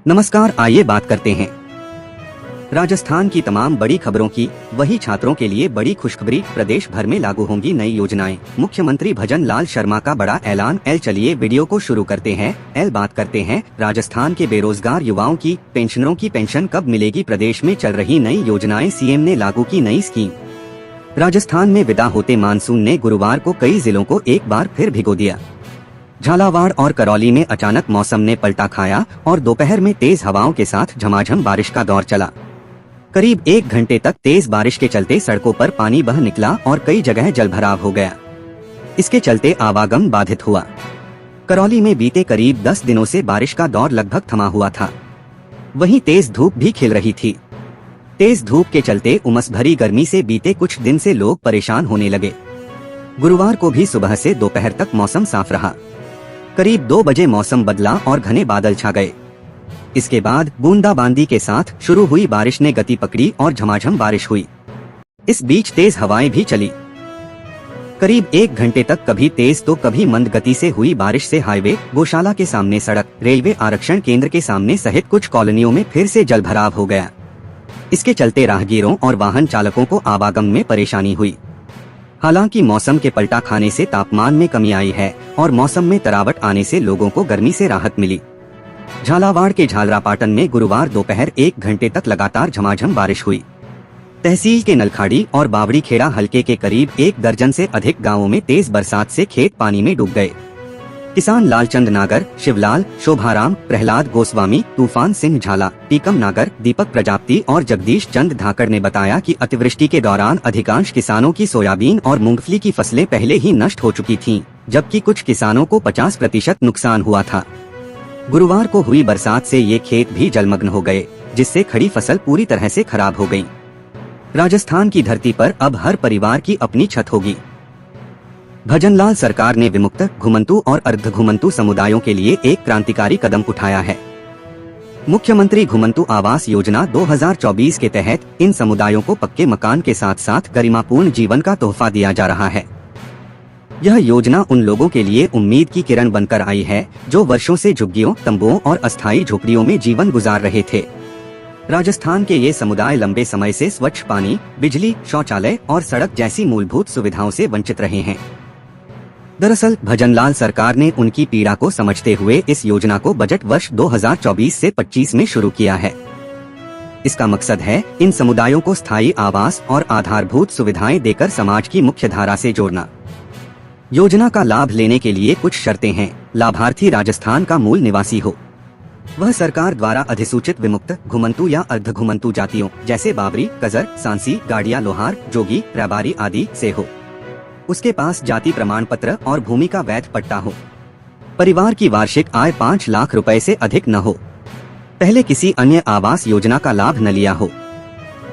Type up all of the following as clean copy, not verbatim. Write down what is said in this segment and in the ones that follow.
नमस्कार, आइए बात करते हैं राजस्थान की तमाम बड़ी खबरों की। वही छात्रों के लिए बड़ी खुशखबरी, प्रदेश भर में लागू होंगी नई योजनाएं। मुख्यमंत्री भजन लाल शर्मा का बड़ा ऐलान। चलिए वीडियो को शुरू करते हैं। बात करते हैं राजस्थान के बेरोजगार युवाओं की। पेंशनरों की पेंशन कब मिलेगी? प्रदेश में चल रही नई योजनाएं, सीएम ने लागू की नई स्कीम। राजस्थान में विदा होते मानसून ने गुरुवार को कई जिलों को एक बार फिर भिगो दिया। झालावाड़ और करौली में अचानक मौसम ने पलटा खाया और दोपहर में तेज हवाओं के साथ झमाझम बारिश का दौर चला। करीब 1 घंटे तक तेज बारिश के चलते सड़कों पर पानी बह निकला और कई जगह जलभराव हो गया। इसके चलते आवागमन बाधित हुआ। करौली में बीते करीब 10 दिनों से बारिश का दौर लगभग थमा हुआ था। वहीं तेज धूप भी खिल रही थी। तेज धूप के चलते उमस भरी गर्मी से बीते कुछ दिन से लोग परेशान होने लगे। गुरुवार को भी सुबह से दोपहर तक मौसम साफ रहा। करीब 2 बजे मौसम बदला और घने बादल छा गए। इसके बाद बूंदाबांदी के साथ शुरू हुई बारिश ने गति पकड़ी और झमाझम बारिश हुई। इस बीच तेज हवाएं भी चली। करीब 1 घंटे तक कभी तेज तो कभी मंद गति से हुई बारिश से हाईवे, गौशाला के सामने सड़क, रेलवे आरक्षण केंद्र के सामने सहित कुछ कॉलोनियों में फिर से जलभराव हो गया। इसके चलते राहगीरों और वाहन चालकों को आवागमन में परेशानी हुई। हालांकि मौसम के पलटा खाने से तापमान में कमी आई है और मौसम में तरावट आने से लोगों को गर्मी से राहत मिली। झालावाड़ के झालरापाटन में गुरुवार दोपहर 1 घंटे तक लगातार झमाझम बारिश हुई। तहसील के नलखाड़ी और बावड़ी खेड़ा हलके के करीब 1 दर्जन से अधिक गांवों में तेज बरसात से खेत पानी में डूब गए। किसान लालचंद नागर, शिवलाल, शोभाराम, प्रहलाद गोस्वामी, तूफान सिंह झाला, टीकम नागर, दीपक प्रजापति और जगदीश चंद धाकड़ ने बताया कि अतिवृष्टि के दौरान अधिकांश किसानों की सोयाबीन और मूंगफली की फसलें पहले ही नष्ट हो चुकी थीं, जबकि कुछ किसानों को 50% नुकसान हुआ था। गुरुवार को हुई बरसात से ये खेत भी जलमग्न हो गए, जिससे खड़ी फसल पूरी तरह से खराब हो गई। राजस्थान की धरती पर अब हर परिवार की अपनी छत होगी। भजनलाल सरकार ने विमुक्त, घुमंतु और अर्ध घुमंतु समुदायों के लिए एक क्रांतिकारी कदम उठाया है। मुख्यमंत्री घुमंतु आवास योजना 2024 के तहत इन समुदायों को पक्के मकान के साथ साथ गरिमापूर्ण जीवन का तोहफा दिया जा रहा है। यह योजना उन लोगों के लिए उम्मीद की किरण बनकर आई है जो वर्षों से झुग्गियों, तंबुओं और अस्थायी झोपड़ियों में जीवन गुजार रहे थे। राजस्थान के ये समुदाय लंबे समय से स्वच्छ पानी, बिजली, शौचालय और सड़क जैसी मूलभूत सुविधाओं से वंचित रहे हैं। दरअसल भजनलाल सरकार ने उनकी पीड़ा को समझते हुए इस योजना को बजट वर्ष 2024 से 25 में शुरू किया है। इसका मकसद है इन समुदायों को स्थायी आवास और आधारभूत सुविधाएं देकर समाज की मुख्य धारा से जोड़ना। योजना का लाभ लेने के लिए कुछ शर्तें हैं। लाभार्थी राजस्थान का मूल निवासी हो, वह सरकार द्वारा अधिसूचित विमुक्त, घुमंतु या अर्ध घुमंतु जातियों जैसे बाबरी, कजर, सांसी, गाड़िया, लोहार, जोगी, रैबारी आदि से हो, उसके पास जाति प्रमाण पत्र और भूमि का वैध पट्टा हो, परिवार की वार्षिक आय 5 लाख रुपए से अधिक न हो, पहले किसी अन्य आवास योजना का लाभ न लिया हो,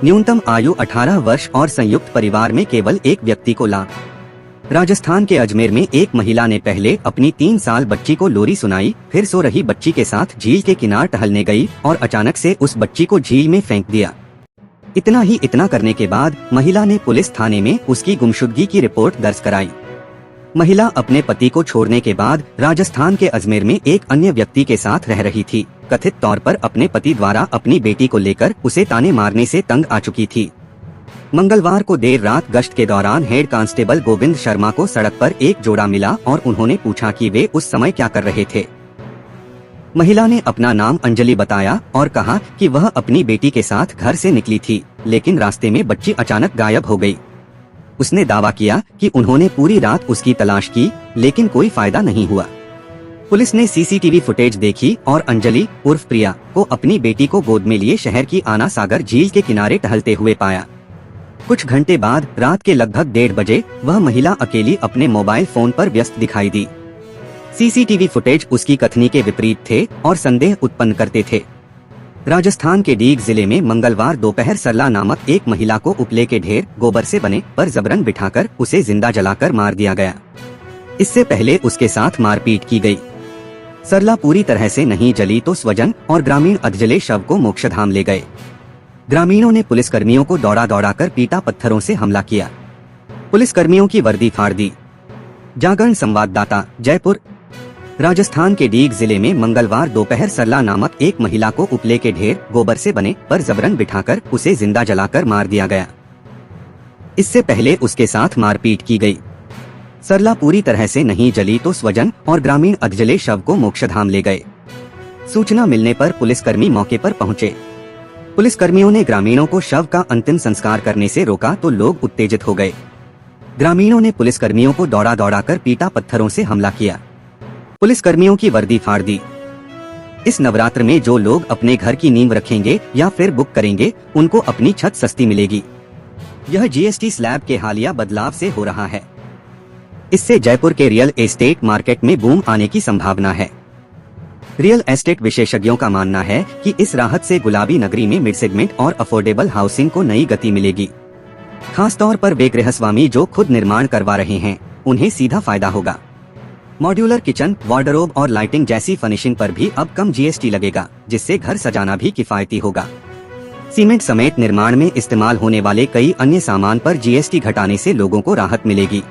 न्यूनतम आयु 18 वर्ष और संयुक्त परिवार में केवल एक व्यक्ति को लाभ। राजस्थान के अजमेर में एक महिला ने पहले अपनी 3 साल बच्ची को लोरी सुनाई, फिर सो रही बच्ची के साथ झील के किनार टहलने गई और अचानक से उस बच्ची को झील में फेंक दिया। इतना करने के बाद महिला ने पुलिस थाने में उसकी गुमशुदगी की रिपोर्ट दर्ज कराई। महिला अपने पति को छोड़ने के बाद राजस्थान के अजमेर में एक अन्य व्यक्ति के साथ रह रही थी। कथित तौर पर अपने पति द्वारा अपनी बेटी को लेकर उसे ताने मारने से तंग आ चुकी थी। मंगलवार को देर रात गश्त के दौरान हेड कांस्टेबल गोविंद शर्मा को सड़क पर एक जोड़ा मिला और उन्होंने पूछा कि वे उस समय क्या कर रहे थे। महिला ने अपना नाम अंजलि बताया और कहा कि वह अपनी बेटी के साथ घर से निकली थी, लेकिन रास्ते में बच्ची अचानक गायब हो गई। उसने दावा किया कि उन्होंने पूरी रात उसकी तलाश की, लेकिन कोई फायदा नहीं हुआ। पुलिस ने सीसीटीवी फुटेज देखी और अंजलि उर्फ प्रिया को अपनी बेटी को गोद में लिए शहर की आना सागर झील के किनारे टहलते हुए पाया। कुछ घंटे बाद रात के लगभग 1:30 बजे वह महिला अकेली अपने मोबाइल फोन पर व्यस्त दिखाई दी। सीसीटीवी फुटेज उसकी कथनी के विपरीत थे और संदेह उत्पन्न करते थे। राजस्थान के डीग जिले में मंगलवार दोपहर सरला नामक एक महिला को उपले के ढेर गोबर से बने पर जबरन बिठाकर उसे जिंदा जलाकर मार दिया गया। इससे पहले उसके साथ मारपीट की गई। सरला पूरी तरह से नहीं जली तो स्वजन और ग्रामीण अधजले शव को मोक्षधाम ले गए। ग्रामीणों ने पुलिसकर्मियों को दौड़ा कर पीटा, पत्थरों से हमला किया। पुलिसकर्मियों की वर्दी फाड़ दी। जागरण संवाददाता, जयपुर। राजस्थान के डीग जिले में मंगलवार दोपहर सरला नामक एक महिला को उपले के ढेर गोबर से बने पर जबरन बिठाकर उसे जिंदा जलाकर मार दिया गया। इससे पहले उसके साथ मारपीट की गई। सरला पूरी तरह से नहीं जली तो स्वजन और ग्रामीण अधजले शव को मोक्षधाम ले गए। सूचना मिलने पर पुलिसकर्मी मौके पर पहुंचे। पुलिसकर्मियों ने ग्रामीणों को शव का अंतिम संस्कार करने से रोका तो लोग उत्तेजित हो गए। ग्रामीणों ने पुलिसकर्मियों को दौड़ा दौड़ाकर पीटा, पत्थरों से हमला किया। पुलिसकर्मियों की वर्दी फाड़ दी। इस नवरात्र में जो लोग अपने घर की नींव रखेंगे या फिर बुक करेंगे उनको अपनी छत सस्ती मिलेगी। यह जीएसटी स्लैब के हालिया बदलाव से हो रहा है। इससे जयपुर के रियल एस्टेट मार्केट में बूम आने की संभावना है। रियल एस्टेट विशेषज्ञों का मानना है कि इस राहत से गुलाबी नगरी में मिड सेगमेंट और अफोर्डेबल हाउसिंग को नई गति मिलेगी। खासतौर पर वे गृहस्वामी जो खुद निर्माण करवा रहे हैं उन्हें सीधा फायदा होगा। मॉड्यूलर किचन, वार्डरोब और लाइटिंग जैसी फर्निशिंग पर भी अब कम जीएसटी लगेगा, जिससे घर सजाना भी किफायती होगा। सीमेंट समेत निर्माण में इस्तेमाल होने वाले कई अन्य सामान पर जीएसटी घटाने से लोगों को राहत मिलेगी।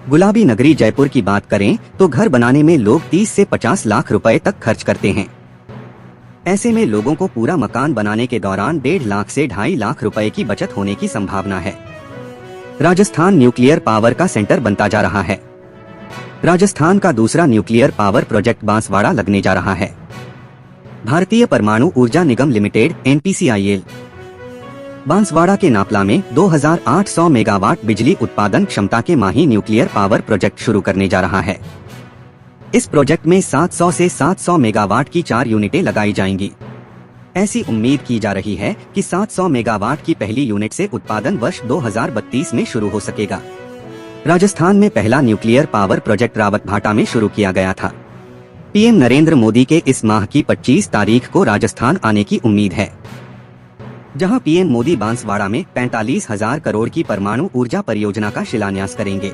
गुलाबी नगरी जयपुर की बात करें तो घर बनाने में लोग 30 से 50 लाख रुपए तक खर्च करते हैं। ऐसे में लोगों को पूरा मकान बनाने के दौरान 1.5 लाख से 2.5 लाख रुपए की बचत होने की संभावना है। राजस्थान न्यूक्लियर पावर का सेंटर बनता जा रहा है। राजस्थान का दूसरा न्यूक्लियर पावर प्रोजेक्ट बांसवाड़ा लगने जा रहा है। भारतीय परमाणु ऊर्जा निगम लिमिटेड (NPCIL) बांसवाड़ा के नापला में 2800 मेगावाट बिजली उत्पादन क्षमता के माही न्यूक्लियर पावर प्रोजेक्ट शुरू करने जा रहा है। इस प्रोजेक्ट में 700 से 700 मेगावाट की 4 यूनिटें लगाई जाएंगी। ऐसी उम्मीद की जा रही है कि 700 मेगावाट की पहली यूनिट से उत्पादन वर्ष 2032 में शुरू हो सकेगा। राजस्थान में पहला न्यूक्लियर पावर प्रोजेक्ट रावतभाटा में शुरू किया गया था। पीएम नरेंद्र मोदी के इस माह की 25 तारीख को राजस्थान आने की उम्मीद है, जहां पीएम मोदी बांसवाड़ा में 45,000 करोड़ की परमाणु ऊर्जा परियोजना का शिलान्यास करेंगे।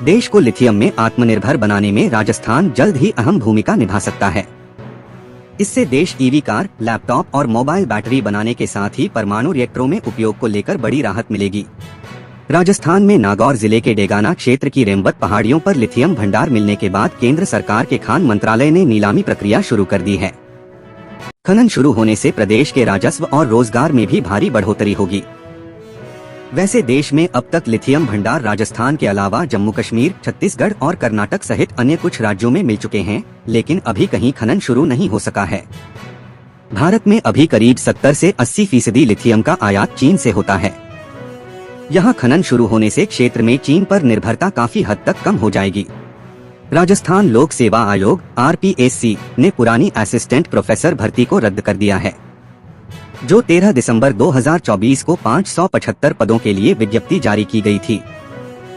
देश को लिथियम में आत्मनिर्भर बनाने में राजस्थान जल्द ही अहम भूमिका निभा सकता है। इससे देश ईवी कार, लैपटॉप और मोबाइल बैटरी बनाने के साथ ही परमाणु रिएक्टरों में उपयोग को लेकर बड़ी राहत मिलेगी। राजस्थान में नागौर जिले के डेगाना क्षेत्र की रेमवत पहाड़ियों पर लिथियम भंडार मिलने के बाद केंद्र सरकार के खान मंत्रालय ने नीलामी प्रक्रिया शुरू कर दी है। खनन शुरू होने से प्रदेश के राजस्व और रोजगार में भी भारी बढ़ोतरी होगी। वैसे देश में अब तक लिथियम भंडार राजस्थान के अलावा जम्मू कश्मीर, छत्तीसगढ़ और कर्नाटक सहित अन्य कुछ राज्यों में मिल चुके हैं, लेकिन अभी कहीं खनन शुरू नहीं हो सका है। भारत में अभी करीब 70 से 80% लिथियम का आयात चीन से होता है। यहाँ खनन शुरू होने से क्षेत्र में चीन पर निर्भरता काफी हद तक कम हो जाएगी। राजस्थान लोक सेवा आयोग (RPSC) ने पुरानी असिस्टेंट प्रोफेसर भर्ती को रद्द कर दिया है, जो 13 दिसंबर 2024 को 575 पदों के लिए विज्ञप्ति जारी की गई थी।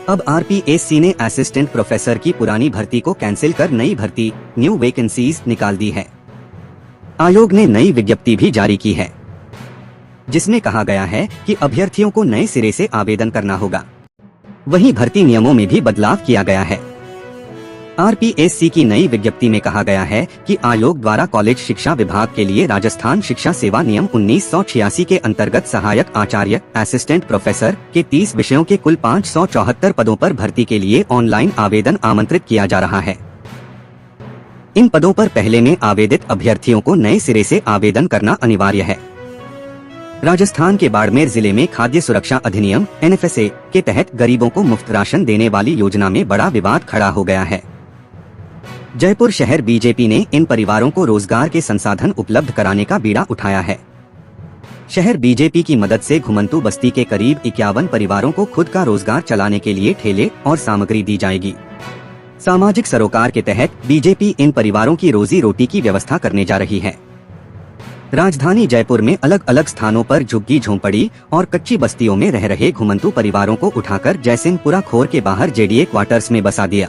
अब RPSC ने असिस्टेंट प्रोफेसर की पुरानी भर्ती को कैंसिल कर नई भर्ती (न्यू वैकेंसीज) निकाल दी है। आयोग ने नई विज्ञप्ति भी जारी की है, जिसमें कहा गया है कि अभ्यर्थियों को नए सिरे से आवेदन करना होगा। वहीं भर्ती नियमों में भी बदलाव किया गया है। RPSC की नई विज्ञप्ति में कहा गया है कि आयोग द्वारा कॉलेज शिक्षा विभाग के लिए राजस्थान शिक्षा सेवा नियम 1986 के अंतर्गत सहायक आचार्य, असिस्टेंट प्रोफेसर के 30 विषयों के कुल 574 पदों पर भर्ती के लिए ऑनलाइन आवेदन आमंत्रित किया जा रहा है। इन पदों पर पहले में आवेदित अभ्यर्थियों को नए सिरे से आवेदन करना अनिवार्य है। राजस्थान के बाड़मेर जिले में खाद्य सुरक्षा अधिनियम (NFSA) के तहत गरीबों को मुफ्त राशन देने वाली योजना में बड़ा विवाद खड़ा हो गया है। जयपुर शहर बीजेपी ने इन परिवारों को रोजगार के संसाधन उपलब्ध कराने का बीड़ा उठाया है। शहर बीजेपी की मदद से घुमंतू बस्ती के करीब 51 परिवारों को खुद का रोजगार चलाने के लिए ठेले और सामग्री दी जाएगी। सामाजिक सरोकार के तहत बीजेपी इन परिवारों की रोजी रोटी की व्यवस्था करने जा रही है। राजधानी जयपुर में अलग अलग स्थानों पर झुग्गी झोंपड़ी और कच्ची बस्तियों में रह रहे घुमंतू परिवारों को उठाकर जयसिंहपुरा खोर के बाहर JDA क्वार्टर्स में बसा दिया।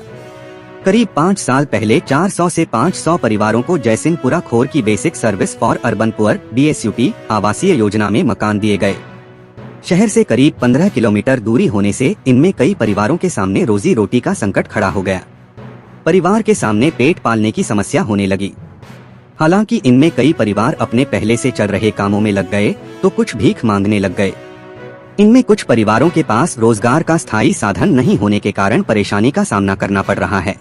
करीब 5 साल पहले 400 से 500 परिवारों को जयसिंहपुरा खोर की basic service for urban poor (BSUP) आवासीय योजना में मकान दिए गए। शहर से करीब 15 किलोमीटर दूरी होने से इनमें कई परिवारों के सामने रोजी रोटी का संकट खड़ा हो गया। परिवार के सामने पेट पालने की समस्या होने लगी। हालांकि इनमें कई परिवार अपने पहले से चल रहे कामों में लग गए तो कुछ भीख मांगने लग गए। इनमें कुछ परिवारों के पास रोजगार का स्थायी साधन नहीं होने के कारण परेशानी का सामना करना पड़ रहा है।